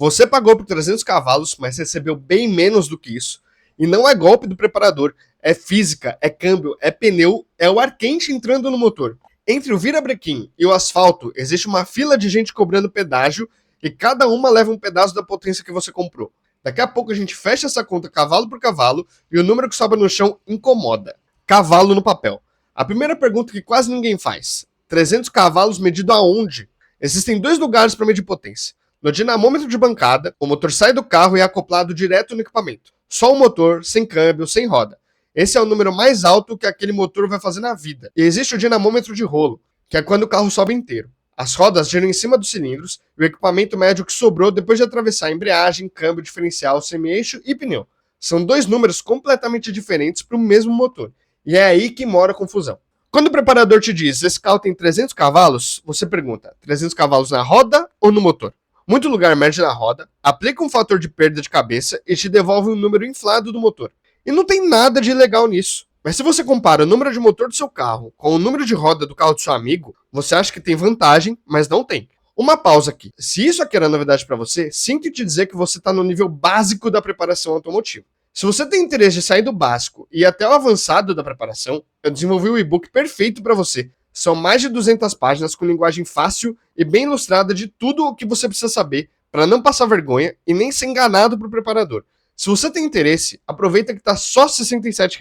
Você pagou por 300 cavalos, mas recebeu bem menos do que isso. E não é golpe do preparador, é física, é câmbio, é pneu, é o ar quente entrando no motor. Entre o virabrequim e o asfalto, existe uma fila de gente cobrando pedágio e cada uma leva um pedaço da potência que você comprou. Daqui a pouco a gente fecha essa conta cavalo por cavalo e o número que sobra no chão incomoda. Cavalo no papel. A primeira pergunta que quase ninguém faz. 300 cavalos medido aonde? Existem 2 lugares para medir potência. No dinamômetro de bancada, o motor sai do carro e é acoplado direto no equipamento. Só o motor, sem câmbio, sem roda. Esse é o número mais alto que aquele motor vai fazer na vida. E existe o dinamômetro de rolo, que é quando o carro sobe inteiro. As rodas giram em cima dos cilindros e o equipamento mede o que sobrou depois de atravessar embreagem, câmbio, diferencial, semi-eixo e pneu. São 2 números completamente diferentes para o mesmo motor. E é aí que mora a confusão. Quando o preparador te diz, esse carro tem 300 cavalos, você pergunta, 300 cavalos na roda ou no motor? Muito lugar mede na roda, aplica um fator de perda de cabeça e te devolve um número inflado do motor. E não tem nada de ilegal nisso. Mas se você compara o número de motor do seu carro com o número de roda do carro do seu amigo, você acha que tem vantagem, mas não tem. Uma pausa aqui. Se isso aqui era novidade para você, sinto te dizer que você está no nível básico da preparação automotiva. Se você tem interesse de sair do básico e ir até o avançado da preparação, eu desenvolvi o e-book perfeito para você. São mais de 200 páginas com linguagem fácil e bem ilustrada de tudo o que você precisa saber para não passar vergonha e nem ser enganado por preparador. Se você tem interesse, aproveita que está só R$ 67.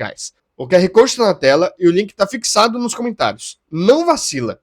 O QR Code está na tela e o link está fixado nos comentários. Não vacila.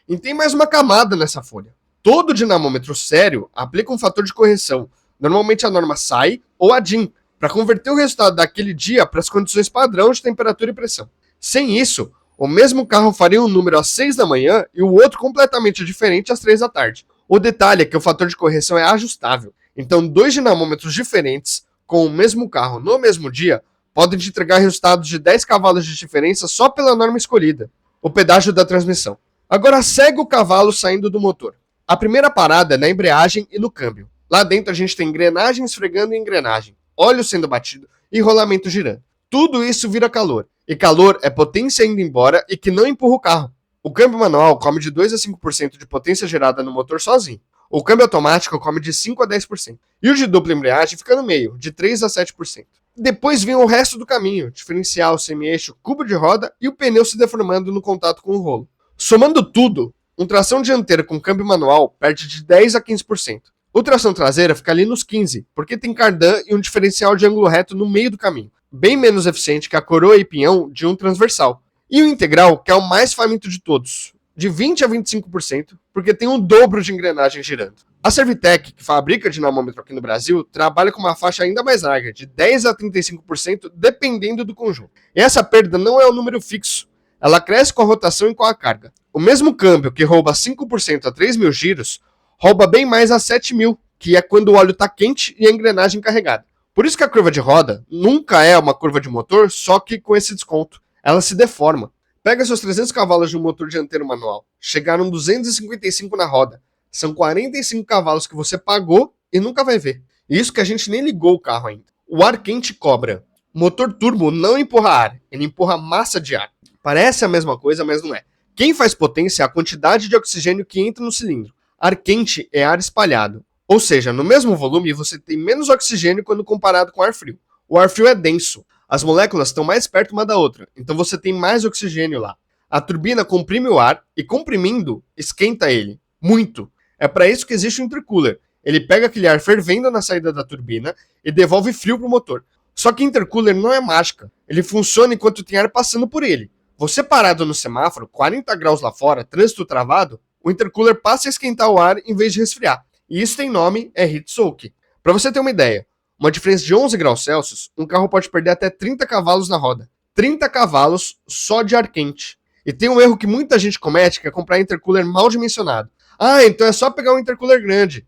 E tem mais uma camada nessa folha. Todo dinamômetro sério aplica um fator de correção. Normalmente a norma SAE ou a DIN, para converter o resultado daquele dia para as condições padrão de temperatura e pressão. Sem isso, o mesmo carro faria um número às 6 da manhã e o outro completamente diferente às 3 da tarde. O detalhe é que o fator de correção é ajustável. Então, 2 dinamômetros diferentes com o mesmo carro no mesmo dia podem te entregar resultados de 10 cavalos de diferença só pela norma escolhida. O pedágio da transmissão. Agora segue o cavalo saindo do motor. A primeira parada é na embreagem e no câmbio. Lá dentro a gente tem engrenagem esfregando em engrenagem, óleo sendo batido e rolamento girando. Tudo isso vira calor. E calor é potência indo embora e que não empurra o carro. O câmbio manual come de 2 a 5% de potência gerada no motor sozinho. O câmbio automático come de 5 a 10%. E o de dupla embreagem fica no meio, de 3 a 7%. Depois vem o resto do caminho, diferencial, semi-eixo, cubo de roda e o pneu se deformando no contato com o rolo. Somando tudo, um tração dianteira com câmbio manual perde de 10 a 15%. O tração traseira fica ali nos 15%, porque tem cardan e um diferencial de ângulo reto no meio do caminho, bem menos eficiente que a coroa e pinhão de um transversal. E o integral, que é o mais faminto de todos, de 20 a 25%, porque tem um dobro de engrenagem girando. A Servitec, que fabrica dinamômetro aqui no Brasil, trabalha com uma faixa ainda mais larga, de 10 a 35%, dependendo do conjunto. E essa perda não é um número fixo, ela cresce com a rotação e com a carga. O mesmo câmbio que rouba 5% a 3.000 giros, rouba bem mais a 7.000, que é quando o óleo está quente e a engrenagem carregada. Por isso que a curva de roda nunca é uma curva de motor, só que com esse desconto. Ela se deforma. Pega seus 300 cavalos de um motor dianteiro manual. Chegaram 255 na roda. São 45 cavalos que você pagou e nunca vai ver. Isso que a gente nem ligou o carro ainda. O ar quente cobra. Motor turbo não empurra ar, ele empurra massa de ar. Parece a mesma coisa, mas não é. Quem faz potência é a quantidade de oxigênio que entra no cilindro. Ar quente é ar espalhado. Ou seja, no mesmo volume você tem menos oxigênio quando comparado com ar frio. O ar frio é denso. As moléculas estão mais perto uma da outra, então você tem mais oxigênio lá. A turbina comprime o ar e, comprimindo, esquenta ele. Muito. É para isso que existe o intercooler. Ele pega aquele ar fervendo na saída da turbina e devolve frio pro motor. Só que intercooler não é mágica. Ele funciona enquanto tem ar passando por ele. Você parado no semáforo, 40 graus lá fora, trânsito travado, o intercooler passa a esquentar o ar em vez de resfriar. E isso tem nome, é heat soak. Para você ter uma ideia, uma diferença de 11 graus Celsius, um carro pode perder até 30 cavalos na roda. 30 cavalos só de ar quente. E tem um erro que muita gente comete, que é comprar intercooler mal dimensionado. Ah, então é só pegar um intercooler grande.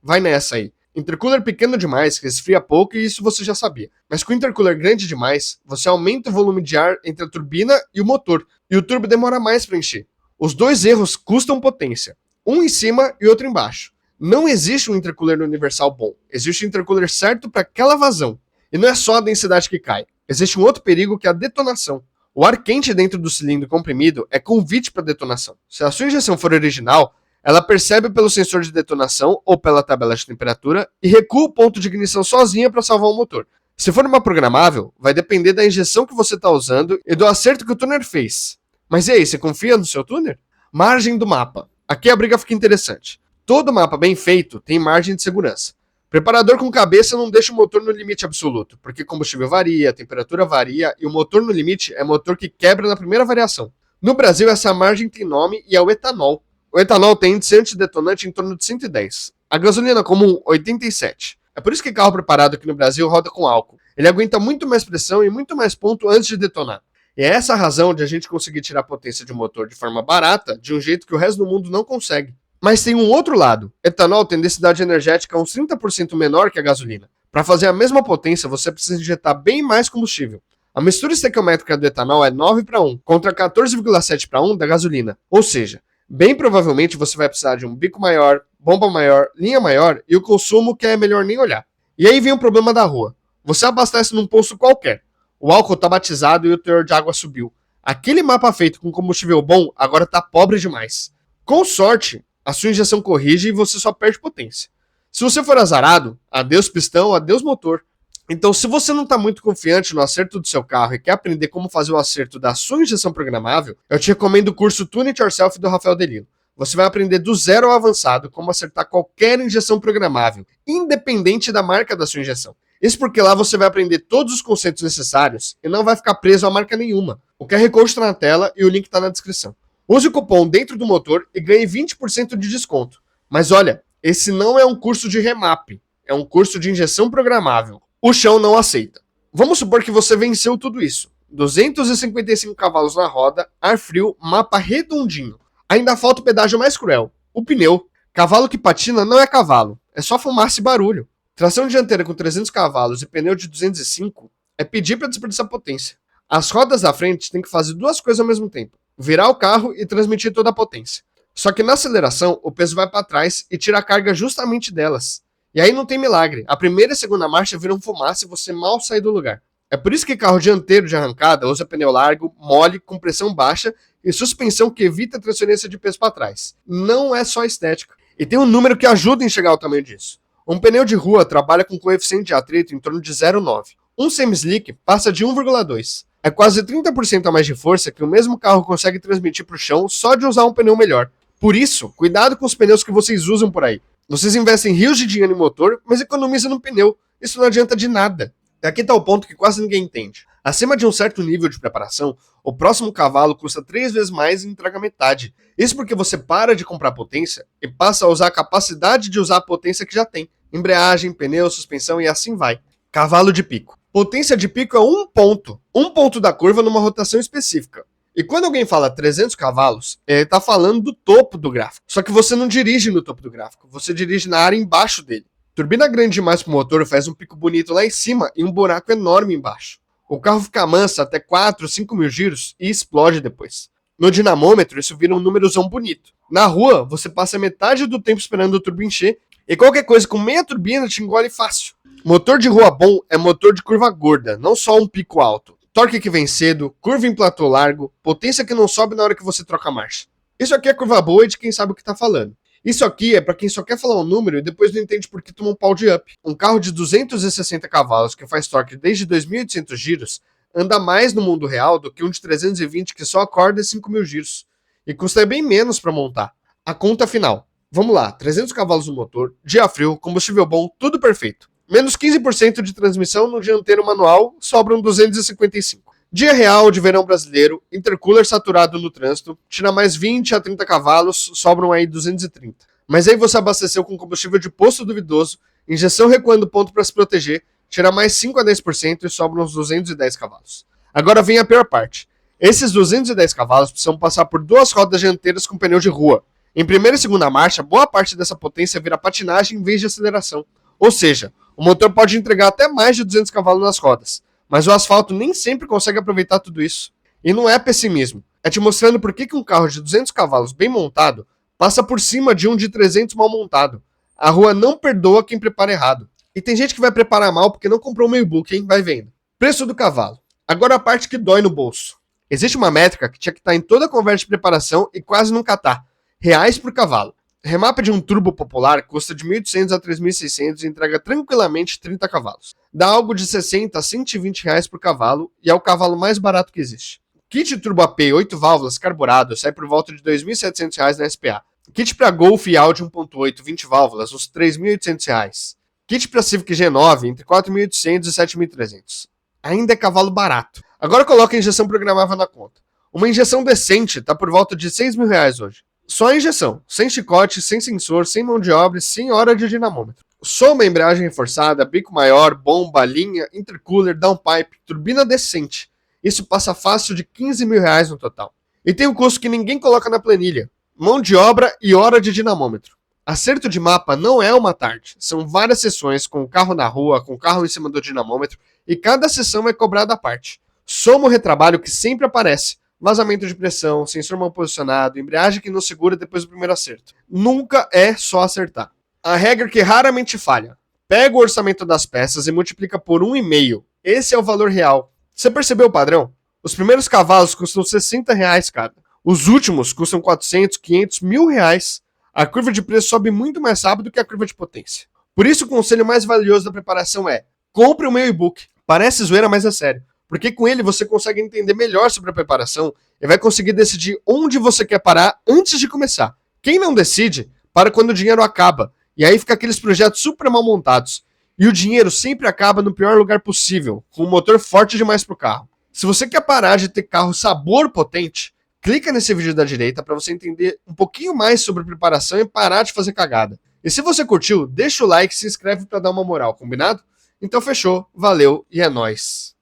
Vai nessa aí. Intercooler pequeno demais, resfria pouco e isso você já sabia. Mas com intercooler grande demais, você aumenta o volume de ar entre a turbina e o motor. E o turbo demora mais para encher. Os dois erros custam potência. Um em cima e outro embaixo. Não existe um intercooler universal bom. Existe um intercooler certo para aquela vazão. E não é só a densidade que cai. Existe um outro perigo que é a detonação. O ar quente dentro do cilindro comprimido é convite para detonação. Se a sua injeção for original, Ela percebe pelo sensor de detonação ou pela tabela de temperatura e recua o ponto de ignição sozinha para salvar o motor. Se for uma programável, vai depender da injeção que você está usando e do acerto que o tuner fez. Mas e aí, você confia no seu tuner? Margem do mapa. Aqui a briga fica interessante. Todo mapa bem feito tem margem de segurança. Preparador com cabeça não deixa o motor no limite absoluto, porque combustível varia, a temperatura varia e o motor no limite é motor que quebra na primeira variação. No Brasil, essa margem tem nome e é o etanol. O etanol tem índice antidetonante em torno de 110. A gasolina comum, 87. É por isso que carro preparado aqui no Brasil roda com álcool. Ele aguenta muito mais pressão e muito mais ponto antes de detonar. E é essa a razão de a gente conseguir tirar a potência de um motor de forma barata, de um jeito que o resto do mundo não consegue. Mas tem um outro lado. Etanol tem densidade energética uns 30% menor que a gasolina. Para fazer a mesma potência, você precisa injetar bem mais combustível. A mistura estequiométrica do etanol é 9:1, contra 14,7:1 da gasolina. Ou seja, bem provavelmente você vai precisar de um bico maior, bomba maior, linha maior e o consumo que é melhor nem olhar. E aí vem o problema da rua. Você abastece num posto qualquer. O álcool está batizado e o teor de água subiu. Aquele mapa feito com combustível bom agora está pobre demais. Com sorte, a sua injeção corrige e você só perde potência. Se você for azarado, adeus pistão, adeus motor. Então, se você não está muito confiante no acerto do seu carro e quer aprender como fazer o acerto da sua injeção programável, eu te recomendo o curso Tune It Yourself do Rafael Delino. Você vai aprender do zero ao avançado como acertar qualquer injeção programável, independente da marca da sua injeção. Isso porque lá você vai aprender todos os conceitos necessários e não vai ficar preso a marca nenhuma. O QR Code está na tela e o link está na descrição. Use o cupom dentro do motor e ganhe 20% de desconto. Mas olha, esse não é um curso de remap, é um curso de injeção programável. O chão não aceita. Vamos supor que você venceu tudo isso. 255 cavalos na roda, ar frio, mapa redondinho. Ainda falta o pedágio mais cruel, o pneu. Cavalo que patina não é cavalo, é só fumaça e barulho. Tração dianteira com 300 cavalos e pneu de 205 é pedir para desperdiçar potência. As rodas da frente têm que fazer duas coisas ao mesmo tempo. Virar o carro e transmitir toda a potência. Só que na aceleração, o peso vai para trás e tira a carga justamente delas. E aí não tem milagre. A primeira e a segunda marcha viram fumaça e você mal sai do lugar. É por isso que carro dianteiro de arrancada usa pneu largo, mole, com pressão baixa e suspensão que evita a transferência de peso para trás. Não é só estética. E tem um número que ajuda a enxergar o tamanho disso. Um pneu de rua trabalha com coeficiente de atrito em torno de 0,9. Um semi-slick passa de 1,2. É quase 30% a mais de força que o mesmo carro consegue transmitir para o chão só de usar um pneu melhor. Por isso, cuidado com os pneus que vocês usam por aí. Vocês investem rios de dinheiro em motor, mas economizam no pneu. Isso não adianta de nada. E aqui está o ponto que quase ninguém entende. Acima de um certo nível de preparação, o próximo cavalo custa 3 vezes mais e entrega metade. Isso porque você para de comprar potência e passa a usar a capacidade de usar a potência que já tem. Embreagem, pneu, suspensão e assim vai. Cavalo de pico. Potência de pico é um ponto da curva numa rotação específica. E quando alguém fala 300 cavalos, ele está falando do topo do gráfico. Só que você não dirige no topo do gráfico, você dirige na área embaixo dele. Turbina grande demais para o motor faz um pico bonito lá em cima e um buraco enorme embaixo. O carro fica manso até 4, 5 mil giros e explode depois. No dinamômetro, isso vira um númerozão bonito. Na rua, você passa metade do tempo esperando o turbo encher e qualquer coisa com meia turbina te engole fácil. Motor de rua bom é motor de curva gorda, não só um pico alto. Torque que vem cedo, curva em platô largo, potência que não sobe na hora que você troca a marcha. Isso aqui é curva boa e de quem sabe o que tá falando. Isso aqui é para quem só quer falar um número e depois não entende por que toma um pau de up. Um carro de 260 cavalos que faz torque desde 2.800 giros anda mais no mundo real do que um de 320 que só acorda 5 mil giros. E custa bem menos para montar. A conta final. Vamos lá, 300 cavalos no motor, dia frio, combustível bom, tudo perfeito. Menos 15% de transmissão no dianteiro manual, sobram 255. Dia real de verão brasileiro, intercooler saturado no trânsito, tira mais 20 a 30 cavalos, sobram aí 230. Mas aí você abasteceu com combustível de posto duvidoso, injeção recuando ponto para se proteger, tira mais 5 a 10% e sobram uns 210 cavalos. Agora vem a pior parte. Esses 210 cavalos precisam passar por duas rodas dianteiras com pneu de rua. Em primeira e segunda marcha, boa parte dessa potência vira patinagem em vez de aceleração. Ou seja, o motor pode entregar até mais de 200 cavalos nas rodas, mas o asfalto nem sempre consegue aproveitar tudo isso. E não é pessimismo, é te mostrando por que um carro de 200 cavalos bem montado passa por cima de um de 300 mal montado. A rua não perdoa quem prepara errado. E tem gente que vai preparar mal porque não comprou o meu e-book, hein? Vai vendo. Preço do cavalo. Agora a parte que dói no bolso. Existe uma métrica que tinha que estar em toda a conversa de preparação e quase nunca tá. Reais por cavalo. Remap de um turbo popular custa de 1.800 a 3.600 e entrega tranquilamente 30 cavalos. Dá algo de 60 a 120 reais por cavalo e é o cavalo mais barato que existe. Kit Turbo AP 8 válvulas carburado sai por volta de R$ 2.700 na SPA. Kit para Golf e Audi 1.8 20 válvulas, uns R$ 3.800. Kit para Civic G9 entre 4.800 e 7.300. Ainda é cavalo barato. Agora coloca a injeção programável na conta. Uma injeção decente tá por volta de R$ 6.000 hoje. Só a injeção, sem chicote, sem sensor, sem mão de obra e sem hora de dinamômetro. Soma embreagem reforçada, bico maior, bomba, linha, intercooler, downpipe, turbina decente. Isso passa fácil de R$ 15.000 no total. E tem um custo que ninguém coloca na planilha: mão de obra e hora de dinamômetro. Acerto de mapa não é uma tarde, são várias sessões com o carro na rua, com o carro em cima do dinamômetro, e cada sessão é cobrada à parte. Soma o retrabalho que sempre aparece: vazamento de pressão, sensor mal posicionado, embreagem que não segura depois do primeiro acerto. Nunca é só acertar. A regra que raramente falha: pega o orçamento das peças e multiplica por 1,5. Esse é o valor real. Você percebeu o padrão? Os primeiros cavalos custam R$ 60 cada. Os últimos custam 400, 500, R$ 1.000. A curva de preço sobe muito mais rápido que a curva de potência. Por isso o conselho mais valioso da preparação é: compre o meu e-book. Parece zoeira, mas é sério. Porque com ele você consegue entender melhor sobre a preparação e vai conseguir decidir onde você quer parar antes de começar. Quem não decide, para quando o dinheiro acaba. E aí fica aqueles projetos super mal montados. E o dinheiro sempre acaba no pior lugar possível, com um motor forte demais para o carro. Se você quer parar de ter carro sabor potente, clica nesse vídeo da direita para você entender um pouquinho mais sobre preparação e parar de fazer cagada. E se você curtiu, deixa o like e se inscreve para dar uma moral, combinado? Então fechou, valeu e é nóis.